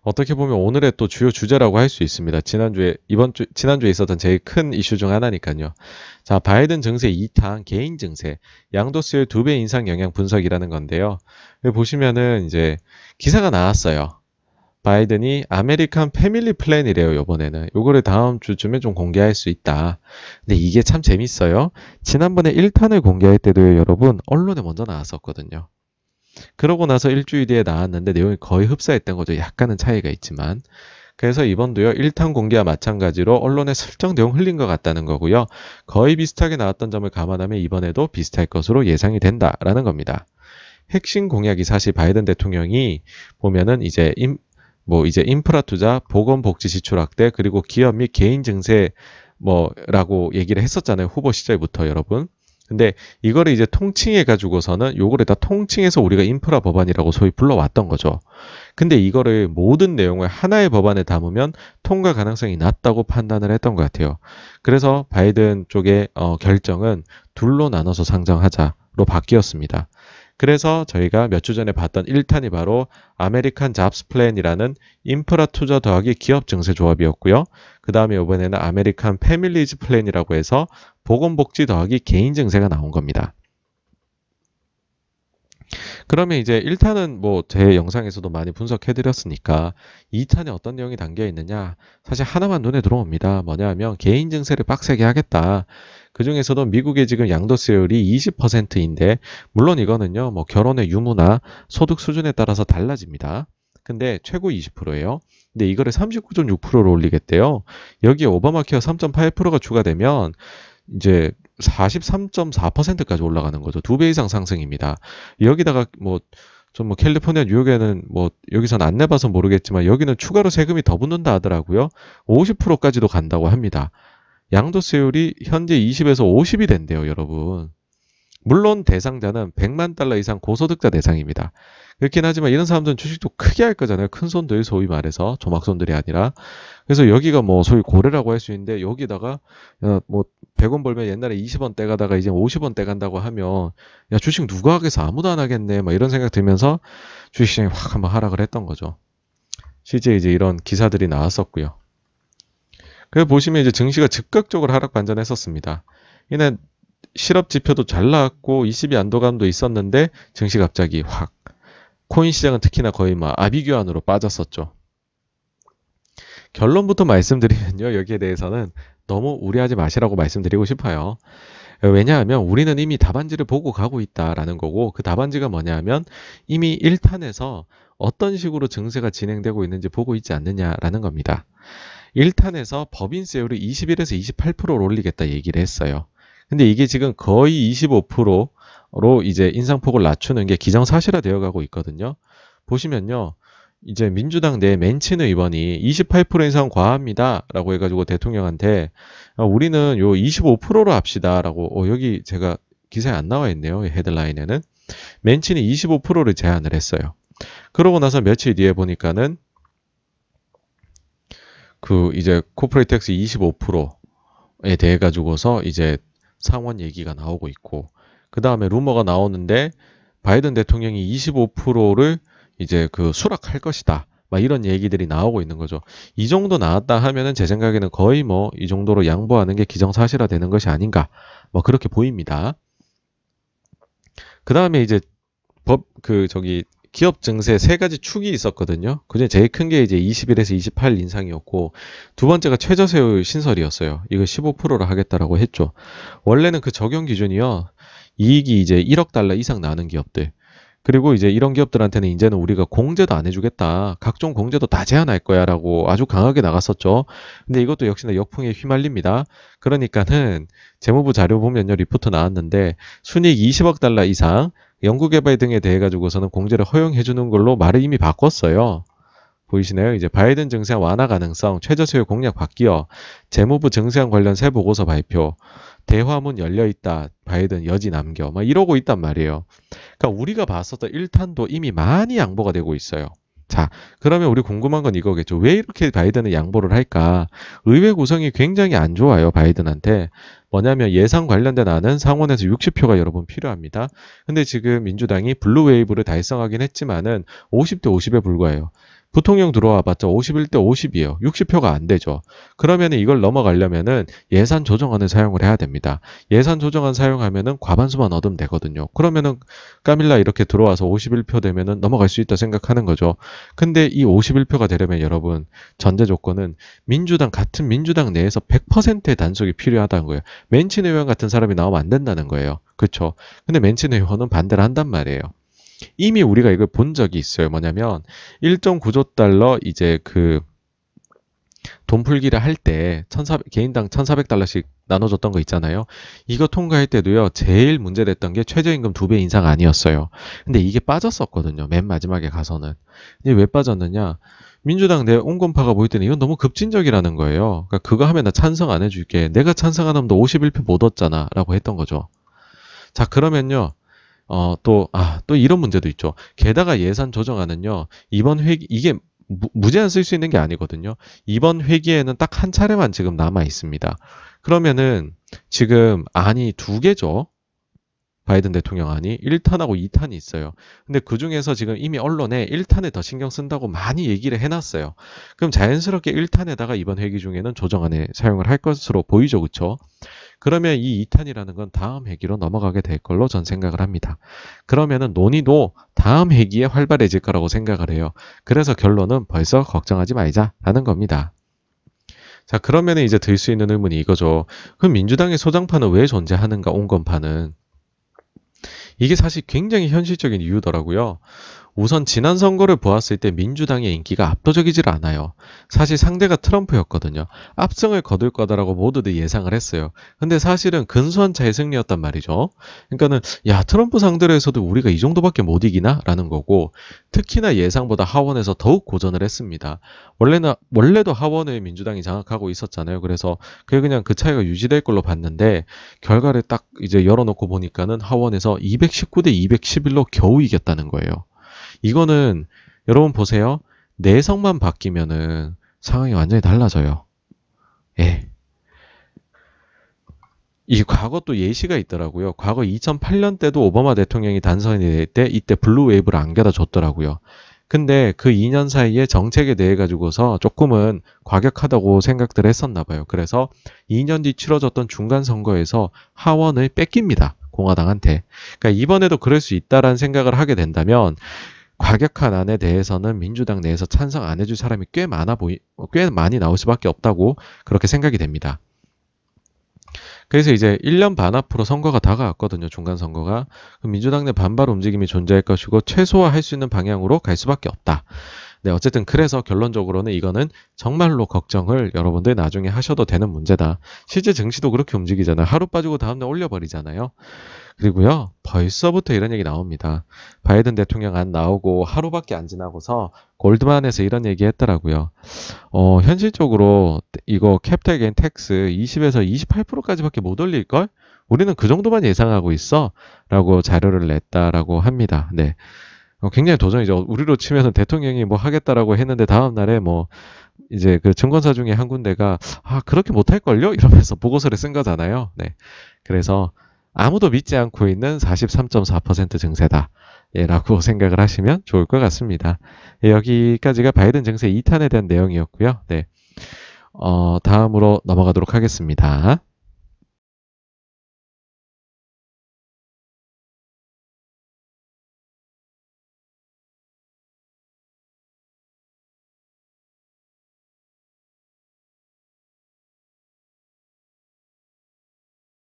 어떻게 보면 오늘의 또 주요 주제라고 할 수 있습니다. 지난주에 있었던 제일 큰 이슈 중 하나니까요. 자, 바이든 증세 2탄 개인 증세, 양도세율 2배 인상 영향 분석이라는 건데요. 여기 보시면은 이제 기사가 나왔어요. 바이든이 아메리칸 패밀리 플랜이래요, 요번에는. 요거를 다음 주쯤에 좀 공개할 수 있다. 근데 이게 참 재밌어요. 지난번에 1탄을 공개할 때도요, 여러분, 언론에 먼저 나왔었거든요. 그러고 나서 일주일 뒤에 나왔는데 내용이 거의 흡사했던 거죠. 약간은 차이가 있지만. 그래서 이번도요, 1탄 공개와 마찬가지로 언론에 슬쩍 내용 흘린 것 같다는 거고요. 거의 비슷하게 나왔던 점을 감안하면 이번에도 비슷할 것으로 예상이 된다라는 겁니다. 핵심 공약이 사실 바이든 대통령이 보면은 이제 인프라 투자, 보건복지 지출 확대, 그리고 기업 및 개인 증세 라고 얘기를 했었잖아요. 후보 시절부터 여러분. 근데 이거를 이제 통칭해 가지고서는 요거를 다 통칭해서 우리가 인프라 법안이라고 소위 불러왔던 거죠. 근데 이거를 모든 내용을 하나의 법안에 담으면 통과 가능성이 낮다고 판단을 했던 것 같아요. 그래서 바이든 쪽의 결정은 둘로 나눠서 상정하자로 바뀌었습니다. 그래서 저희가 몇 주 전에 봤던 1탄이 바로 아메리칸 잡스 플랜이라는 인프라 투자 더하기 기업 증세 조합이었고요. 그 다음에 이번에는 아메리칸 패밀리즈 플랜이라고 해서 보건복지 더하기 개인 증세가 나온 겁니다. 그러면 이제 1탄은 제 영상에서도 많이 분석해드렸으니까 2탄에 어떤 내용이 담겨 있느냐? 사실 하나만 눈에 들어옵니다. 뭐냐 하면 개인 증세를 빡세게 하겠다. 그 중에서도 미국의 지금 양도세율이 20%인데 물론 이거는요, 결혼의 유무나 소득 수준에 따라서 달라집니다. 근데 최고 20%예요. 근데 이거를 39.6%로 올리겠대요. 여기에 오바마 케어 3.8%가 추가되면 이제 43.4%까지 올라가는 거죠. 2배 이상 상승입니다. 여기다가 캘리포니아, 뉴욕에는 여기선 안 내봐서 모르겠지만 여기는 추가로 세금이 더 붙는다 하더라고요. 50%까지도 간다고 합니다. 양도세율이 현재 20에서 50이 된대요, 여러분. 물론 대상자는 100만 달러 이상 고소득자 대상입니다. 그렇긴 하지만 이런 사람들은 주식도 크게 할 거잖아요. 큰 손들, 소위 말해서 조막손들이 아니라. 그래서 여기가 소위 고래라고 할 수 있는데 여기다가 100원 벌면 옛날에 20원 떼가다가 이제 50원 떼간다고 하면 야, 주식 누가 하겠어? 아무도 안 하겠네. 이런 생각 들면서 주식시장이 확 한번 하락을 했던 거죠. 실제 이제 이런 기사들이 나왔었고요. 그래서 보시면 이제 증시가 즉각적으로 하락 반전했었습니다. 이날 실업 지표도 잘 나왔고 22 안도감도 있었는데 증시 갑자기 확, 코인 시장은 특히나 거의 아비규환으로 빠졌었죠. 결론부터 말씀드리면요, 여기에 대해서는 너무 우려하지 마시라고 말씀드리고 싶어요. 왜냐하면 우리는 이미 답안지를 보고 가고 있다라는 거고, 그 답안지가 뭐냐 하면 이미 1탄에서 어떤 식으로 증세가 진행되고 있는지 보고 있지 않느냐라는 겁니다. 1탄에서 법인세율을 21에서 28%로 올리겠다 얘기를 했어요. 근데 이게 지금 거의 25%로 이제 인상폭을 낮추는 게 기정사실화 되어 가고 있거든요. 보시면요, 이제 민주당 내 맨친 의원이 28% 인상 과합니다 라고 해가지고 대통령한테 우리는 요 25%로 합시다 라고, 여기 제가 기사에 안 나와 있네요. 헤드라인에는 맨친이 25%를 제안을 했어요. 그러고 나서 며칠 뒤에 보니까는 이제 코퍼레이트 텍스 25%에 대해 가지고서 이제 상원 얘기가 나오고 있고, 그 다음에 루머가 나오는데 바이든 대통령이 25%를 이제 수락할 것이다. 이런 얘기들이 나오고 있는 거죠. 이 정도 나왔다 하면은 제 생각에는 거의 이 정도로 양보하는 게 기정사실화 되는 것이 아닌가. 그렇게 보입니다. 그 다음에 이제 기업 증세 세 가지 축이 있었거든요. 그중에 제일 큰 게 이제 21에서 28 인상이었고, 두 번째가 최저세율 신설이었어요. 이거 15%로 하겠다라고 했죠. 원래는 그 적용 기준이요, 이익이 이제 1억 달러 이상 나는 기업들, 그리고 이제 이런 기업들한테는 이제는 우리가 공제도 안 해주겠다, 각종 공제도 다 제한할 거야 라고 아주 강하게 나갔었죠. 근데 이것도 역시나 역풍에 휘말립니다. 그러니까는 재무부 자료 보면요, 리포트 나왔는데 순이익 20억 달러 이상 연구개발 등에 대해 가지고서는 공제를 허용해주는 걸로 말을 이미 바꿨어요. 보이시나요? 이제 바이든 증세안 완화 가능성, 최저세율 공약 바뀌어, 재무부 증세안 관련 새 보고서 발표, 대화문 열려있다, 바이든 여지 남겨, 이러고 있단 말이에요. 그러니까 우리가 봤었던 1탄도 이미 많이 양보가 되고 있어요. 자, 그러면 우리 궁금한 건 이거겠죠. 왜 이렇게 바이든은 양보를 할까? 의회 구성이 굉장히 안 좋아요, 바이든한테. 뭐냐면 예산 관련된 안은 상원에서 60표가 여러분 필요합니다. 근데 지금 민주당이 블루 웨이브를 달성하긴 했지만은 50대 50에 불과해요. 부통령 들어와봤자 51대 50이에요. 60표가 안 되죠. 그러면 이걸 넘어가려면은 예산 조정안을 사용을 해야 됩니다. 예산 조정안 사용하면은 과반수만 얻으면 되거든요. 그러면은 까밀라 이렇게 들어와서 51표 되면은 넘어갈 수 있다 생각하는 거죠. 근데 이 51표가 되려면 여러분 전제 조건은 같은 민주당 내에서 100%의 단속이 필요하다는 거예요. 맨친 의원 같은 사람이 나오면 안 된다는 거예요. 그렇죠? 근데 맨친 의원은 반대를 한단 말이에요. 이미 우리가 이걸 본 적이 있어요. 뭐냐면 1.9조 달러 이제 그 돈 풀기를 할 때 개인당 1,400달러씩 나눠줬던 거 있잖아요. 이거 통과할 때도요. 제일 문제됐던 게 최저임금 2배 인상 아니었어요. 근데 이게 빠졌었거든요. 맨 마지막에 가서는. 근데 왜 빠졌느냐? 민주당 내 온건파가 보일 때는 이건 너무 급진적이라는 거예요. 그러니까 그거 하면 나 찬성 안 해줄게. 내가 찬성 안 하면 너 51표 못 얻잖아. 라고 했던 거죠. 자, 그러면요. 또 이런 문제도 있죠. 게다가 예산 조정안은요, 이번 회기, 이게 무제한 쓸 수 있는 게 아니거든요. 이번 회기에는 딱 한 차례만 지금 남아 있습니다. 그러면은 지금 안이 2개죠. 바이든 대통령 안이 1탄하고 2탄이 있어요. 근데 그 중에서 지금 이미 언론에 1탄에 더 신경 쓴다고 많이 얘기를 해놨어요. 그럼 자연스럽게 1탄에다가 이번 회기 중에는 조정안에 사용을 할 것으로 보이죠. 그쵸? 그러면 이 2탄이라는 건 다음 회기로 넘어가게 될 걸로 전 생각을 합니다. 그러면은 논의도 다음 회기에 활발해질 거라고 생각을 해요. 그래서 결론은 벌써 걱정하지 말자라는 겁니다. 자, 그러면 이제 들 수 있는 의문이 이거죠. 그럼 민주당의 소장파는 왜 존재하는가, 온건파는? 이게 사실 굉장히 현실적인 이유더라고요. 우선 지난 선거를 보았을 때 민주당의 인기가 압도적이질 않아요. 사실 상대가 트럼프였거든요. 압승을 거둘 거다라고 모두들 예상을 했어요. 근데 사실은 근소한 차의 승리였단 말이죠. 그러니까는 야, 트럼프 상대로 해서도 우리가 이 정도밖에 못 이기나? 라는 거고, 특히나 예상보다 하원에서 더욱 고전을 했습니다. 원래도 하원을 민주당이 장악하고 있었잖아요. 그래서 그게 그냥 그 차이가 유지될 걸로 봤는데, 결과를 딱 이제 열어놓고 보니까는 하원에서 219대 211로 겨우 이겼다는 거예요. 이거는 여러분 보세요. 내성만 바뀌면은 상황이 완전히 달라져요. 예. 이 과거 또 예시가 있더라고요. 과거 2008년 때도 오바마 대통령이 당선이 될 때 이때 블루 웨이브를 안겨다 줬더라고요. 근데 그 2년 사이에 정책에 대해 가지고서 조금은 과격하다고 생각들 했었나 봐요. 그래서 2년 뒤 치러졌던 중간 선거에서 하원을 뺏깁니다. 공화당한테. 그러니까 이번에도 그럴 수 있다라는 생각을 하게 된다면 과격한 안에 대해서는 민주당 내에서 찬성 안 해줄 사람이 꽤 많이 나올 수밖에 없다고 그렇게 생각이 됩니다. 그래서 이제 1년 반 앞으로 선거가 다가왔거든요. 중간 선거가. 그럼 민주당 내 반발 움직임이 존재할 것이고 최소화할 수 있는 방향으로 갈 수밖에 없다. 네, 어쨌든 그래서 결론적으로는 이거는 정말로 걱정을 여러분들 나중에 하셔도 되는 문제다. 실제 증시도 그렇게 움직이잖아요. 하루 빠지고 다음날 올려버리잖아요. 그리고요, 벌써부터 이런 얘기 나옵니다. 바이든 대통령 안 나오고 하루밖에 안 지나고서 골드만에서 이런 얘기 했더라고요. 현실적으로 이거 캐피탈 게인 텍스 20에서 28%까지밖에 못 올릴걸? 우리는 그 정도만 예상하고 있어. 라고 자료를 냈다라고 합니다. 네. 굉장히 도전이죠. 우리로 치면은 대통령이 뭐 하겠다라고 했는데 다음날에 뭐 이제 그 증권사 중에 한 군데가 그렇게 못할걸요? 이러면서 보고서를 쓴 거잖아요. 네. 그래서 아무도 믿지 않고 있는 43.4% 증세다. 예, 라고 생각을 하시면 좋을 것 같습니다. 예, 여기까지가 바이든 증세 2탄에 대한 내용이었고요. 네. 다음으로 넘어가도록 하겠습니다.